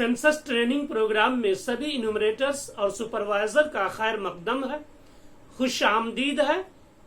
Census training programme में सभी इन्यूमरेटर्स और सुपरवाइजर का खैर मकदम है, खुश आमदीद है,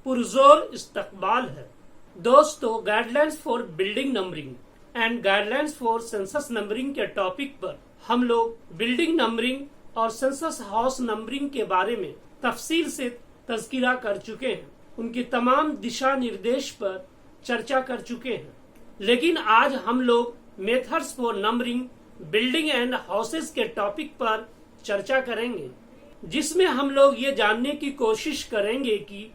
पुरजोर इस्तकबाल है। दोस्तों, guidelines for building numbering and guidelines for census numbering के टॉपिक पर हम लोग बिल्डिंग नंबरिंग और सेंसस हाउस नंबरिंग के बारे में तफसील से तज़किरा कर चुके हैं, उनकी तमाम दिशा निर्देश पर चर्चा कर चुके हैं। लेकिन आज हम लोग methods for numbering building and houses के टॉपिक पर चर्चा करेंगे, जिसमें हम लोग ये जानने की कोशिश करेंगे कि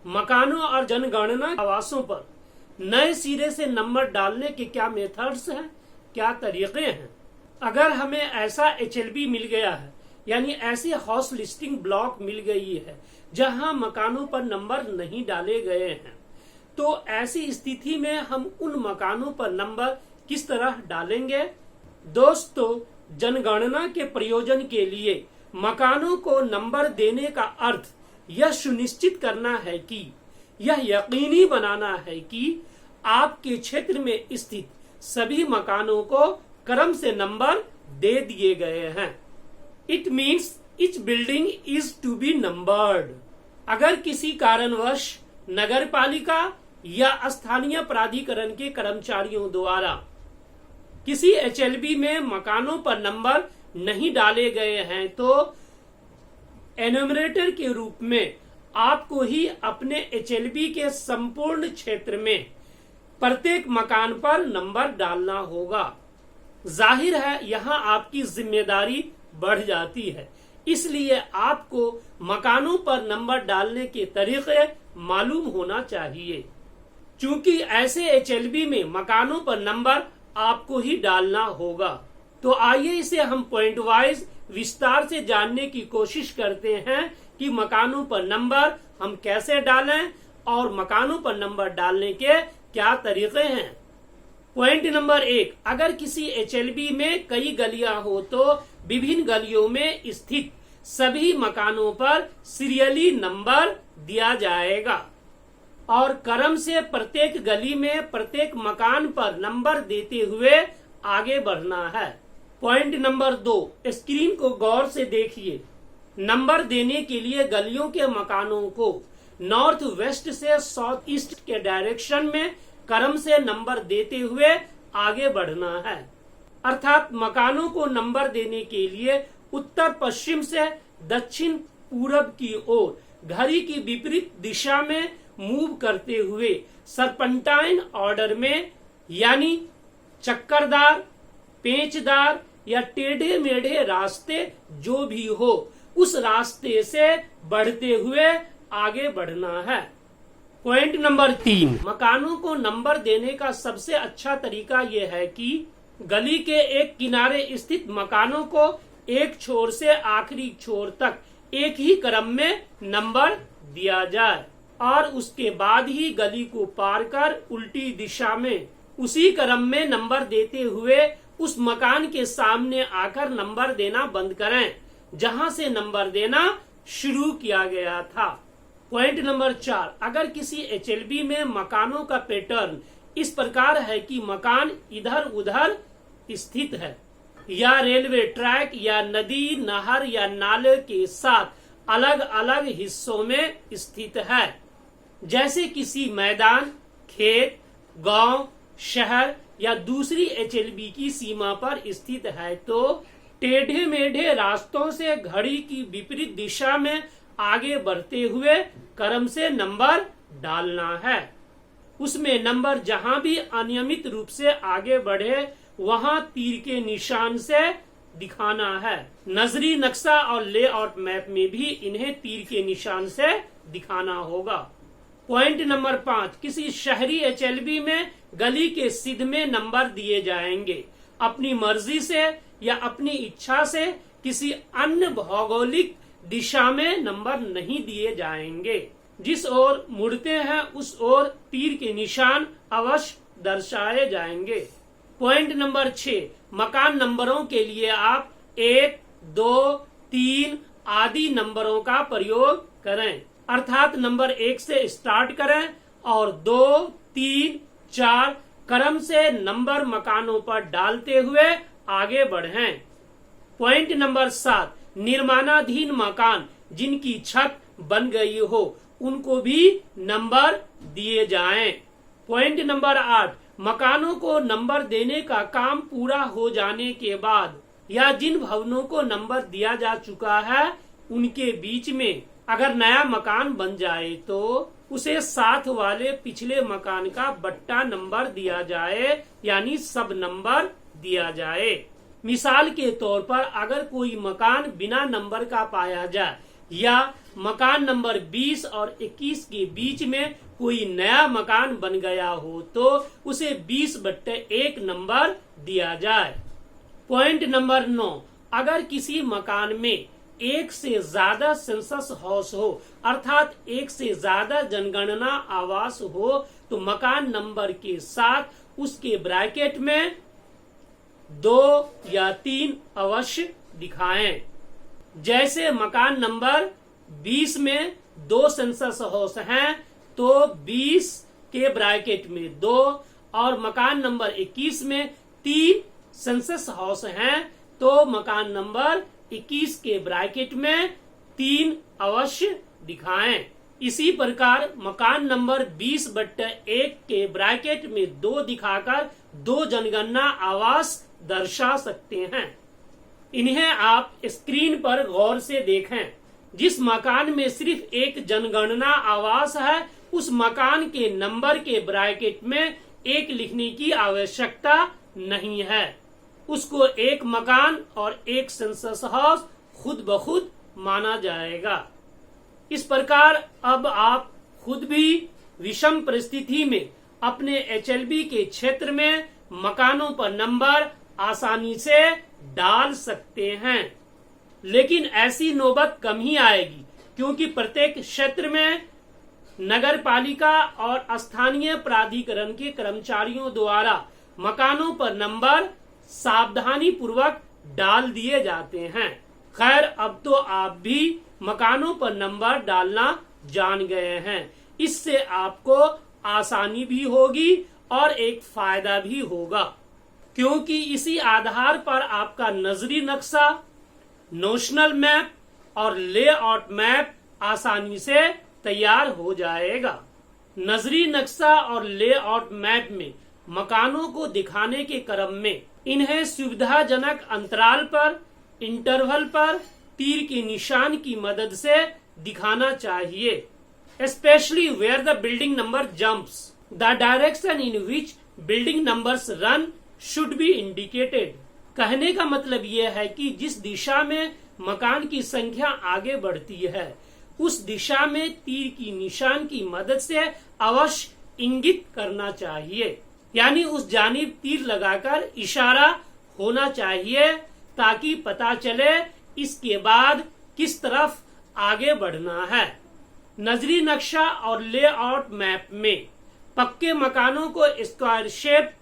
मकानों और जनगणना आवासों पर नए सिरे से नंबर डालने के क्या मेथड्स हैं, क्या तरीके हैं। अगर हमें ऐसा HLB मिल गया है, यानी ऐसी हाउस लिस्टिंग ब्लॉक मिल गई है जहां मकानों पर नंबर नहीं डाले गए हैं, तो ऐसी स्थिति में हम उन मकानों पर नंबर किस तरह डालेंगे। दोस्तों, जनगणना के प्रयोजन के लिए मकानों को नंबर देने का अर्थ यह सुनिश्चित करना है कि यह यकीनी बनाना है कि आपके क्षेत्र में स्थित सभी मकानों को क्रम से नंबर दे दिए गए हैं। It means each building is to be numbered. अगर किसी कारणवश नगर पालिका या स्थानीय प्राधिकरण के कर्मचारियों द्वारा किसी HLB में मकानों पर नंबर नहीं डाले गए हैं, तो एन्यूमरेटर के रूप में आपको ही अपने HLB के संपूर्ण क्षेत्र में प्रत्येक मकान पर नंबर डालना होगा। जाहिर है यहाँ आपकी जिम्मेदारी बढ़ जाती है, इसलिए आपको मकानों पर नंबर डालने के तरीके मालूम होना चाहिए। चूंकि ऐसे HLB में मकानों पर नंबर आपको ही डालना होगा, तो आइए इसे हम पॉइंट वाइज विस्तार से जानने की कोशिश करते हैं कि मकानों पर नंबर हम कैसे डालें और मकानों पर नंबर डालने के क्या तरीके हैं। पॉइंट नंबर 1, अगर किसी HLB में कई गलियां हो तो विभिन्न गलियों में स्थित सभी मकानों पर सीरियली नंबर दिया जाएगा और क्रम से प्रत्येक गली में प्रत्येक मकान पर नंबर देते हुए आगे बढ़ना है। पॉइंट नंबर 2, स्क्रीन को गौर से देखिए। नंबर देने के लिए गलियों के मकानों को नॉर्थ वेस्ट से साउथ ईस्ट के डायरेक्शन में क्रम से नंबर देते हुए आगे बढ़ना है। अर्थात मकानों को नंबर देने के लिए उत्तर पश्चिम से दक्षिण पूरब की ओर घड़ी की विपरीत दिशा में मूव करते हुए सरपंटाइन ऑर्डर में, यानी चक्करदार, पेचदार या टेढ़े मेढ़े रास्ते जो भी हो, उस रास्ते से बढ़ते हुए आगे बढ़ना है। पॉइंट नंबर 3, मकानों को नंबर देने का सबसे अच्छा तरीका यह है कि गली के एक किनारे स्थित मकानों को एक छोर से आखिरी छोर तक एक ही क्रम में नंबर दिया जाए और उसके बाद ही गली को पार कर उल्टी दिशा में उसी क्रम में नंबर देते हुए उस मकान के सामने आकर नंबर देना बंद करें जहां से नंबर देना शुरू किया गया था। पॉइंट नंबर 4, अगर किसी HLB में मकानों का पैटर्न इस प्रकार है कि मकान इधर उधर स्थित है या रेलवे ट्रैक या नदी, नहर या नाले के साथ अलग अलग हिस्सों में स्थित है, जैसे किसी मैदान, खेत, गांव, शहर या दूसरी HLB की सीमा पर स्थित है, तो टेढ़े मेढ़े रास्तों से घड़ी की विपरीत दिशा में आगे बढ़ते हुए क्रम से नंबर डालना है। उसमें नंबर जहां भी अनियमित रूप से आगे बढ़े वहां तीर के निशान से दिखाना है। नजरी नक्शा और लेआउट मैप में भी इन्हें तीर के निशान से दिखाना होगा। पॉइंट नंबर 5, किसी शहरी HLB में गली के सिद्ध में नंबर दिए जाएंगे। अपनी मर्जी से या अपनी इच्छा से किसी अन्य भौगोलिक दिशा में नंबर नहीं दिए जाएंगे। जिस ओर मुड़ते हैं उस ओर तीर के निशान अवश्य दर्शाए जाएंगे। पॉइंट नंबर 6, मकान नंबरों के लिए आप 1, 2, 3 आदि नंबरों का प्रयोग करें, अर्थात नंबर 1 से स्टार्ट करें और 2, 3, 4 क्रम से नंबर मकानों पर डालते हुए आगे बढ़ें। पॉइंट नंबर 7, निर्माणाधीन मकान जिनकी छत बन गई हो उनको भी नंबर दिए जाएं। पॉइंट नंबर 8, मकानों को नंबर देने का काम पूरा हो जाने के बाद या जिन भवनों को नंबर दिया जा चुका है उनके बीच में अगर नया मकान बन जाए तो उसे साथ वाले पिछले मकान का बट्टा नंबर दिया जाए, यानी सब नंबर दिया जाए। मिसाल के तौर पर अगर कोई मकान बिना नंबर का पाया जाए या मकान नंबर 20 और 21 के बीच में कोई नया मकान बन गया हो तो उसे 20/1 नंबर दिया जाए। पॉइंट नंबर 9, अगर किसी मकान में एक से ज्यादा सेंसस हाउस हो अर्थात एक से ज्यादा जनगणना आवास हो तो मकान नंबर के साथ उसके ब्रैकेट में 2 या 3 अवश्य दिखाएं। जैसे मकान नंबर 20 में 2 सेंसस हाउस हैं तो 20 के ब्रैकेट में 2 और मकान नंबर 21 में 3 सेंसस हाउस हैं तो मकान नंबर 21 के ब्रैकेट में 3 अवश्य दिखाएं। इसी प्रकार मकान नंबर 20/1 के ब्रैकेट में 2 दिखाकर 2 जनगणना आवास दर्शा सकते हैं। इन्हें आप स्क्रीन पर गौर से देखें। जिस मकान में सिर्फ एक जनगणना आवास है उस मकान के नंबर के ब्रैकेट में 1 लिखने की आवश्यकता नहीं है। उसको एक मकान और एक सेंसस हाउस खुद ब खुद माना जाएगा। इस प्रकार अब आप खुद भी विषम परिस्थिति में अपने HLB के क्षेत्र में मकानों पर नंबर आसानी से डाल सकते हैं, लेकिन ऐसी नौबत कम ही आएगी क्योंकि प्रत्येक क्षेत्र में नगर पालिका और स्थानीय प्राधिकरण के कर्मचारियों द्वारा मकानों पर नंबर सावधानी पूर्वक डाल दिए जाते हैं। खैर, अब तो आप भी मकानों पर नंबर डालना जान गए हैं। इससे आपको आसानी भी होगी और एक फायदा भी होगा क्योंकि इसी आधार पर आपका नजरी नक्शा, नोशनल मैप और लेआउट मैप आसानी से तैयार हो जाएगा। नजरी नक्शा और लेआउट मैप में मकानों को दिखाने के क्रम में इन्हें सुविधाजनक अंतराल पर, इंटरवल पर तीर के निशान की मदद से दिखाना चाहिए। Specially where the building number jumps, the direction in which building numbers run should be indicated. कहने का मतलब यह है कि जिस दिशा में मकान की संख्या आगे बढ़ती है उस दिशा में तीर की निशान की मदद से अवश्य इंगित करना चाहिए, यानी उस जानिब तीर लगाकर इशारा होना चाहिए ताकि पता चले इसके बाद किस तरफ आगे बढ़ना है। नजरी नक्शा और लेआउट मैप में पक्के मकानों को स्क्वायर शेप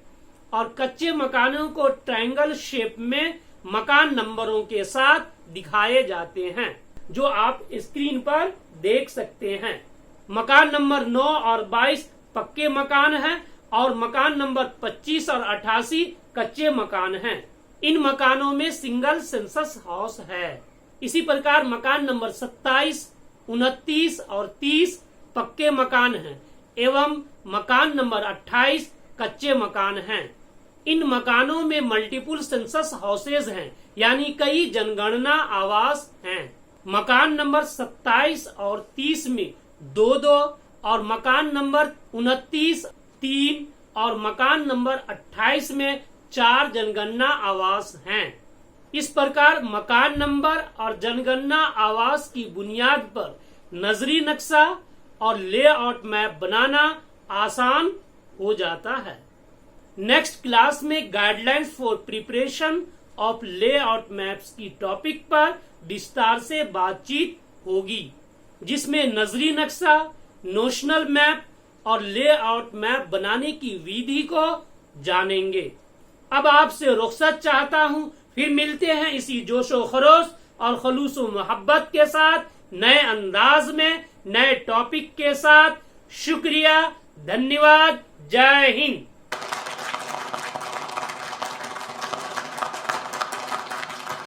और कच्चे मकानों को ट्रायंगल शेप में मकान नंबरों के साथ दिखाए जाते हैं, जो आप स्क्रीन पर देख सकते हैं। मकान नंबर 9 और 22 पक्के मकान हैं और मकान नंबर 25 और 88 कच्चे मकान हैं। इन मकानों में सिंगल सेंसस हाउस है। इसी प्रकार मकान नंबर 27, 29 और 30 पक्के मकान हैं एवं मकान नंबर 28 कच्चे मकान हैं। इन मकानों में मल्टीपल सेंसस हाउसेज हैं, यानी कई जनगणना आवास हैं। मकान नंबर 27 और 30 में 2-2 और मकान नंबर 29 3 और मकान नंबर 28 में 4 जनगणना आवास हैं। इस प्रकार मकान नंबर और जनगणना आवास की बुनियाद पर नजरी नक्शा और लेआउट मैप बनाना आसान हो जाता है। नेक्स्ट क्लास में guidelines for preparation of layout maps की टॉपिक पर विस्तार से बातचीत होगी, जिसमें नजरी नक्शा, नोशनल मैप और लेआउट मैप बनाने की विधि को जानेंगे। अब आपसे रुखसत चाहता हूँ, फिर मिलते हैं इसी जोशो खरोश और खलूसो मोहब्बत के साथ नए अंदाज में नए टॉपिक के साथ। शुक्रिया, धन्यवाद, जय हिंद।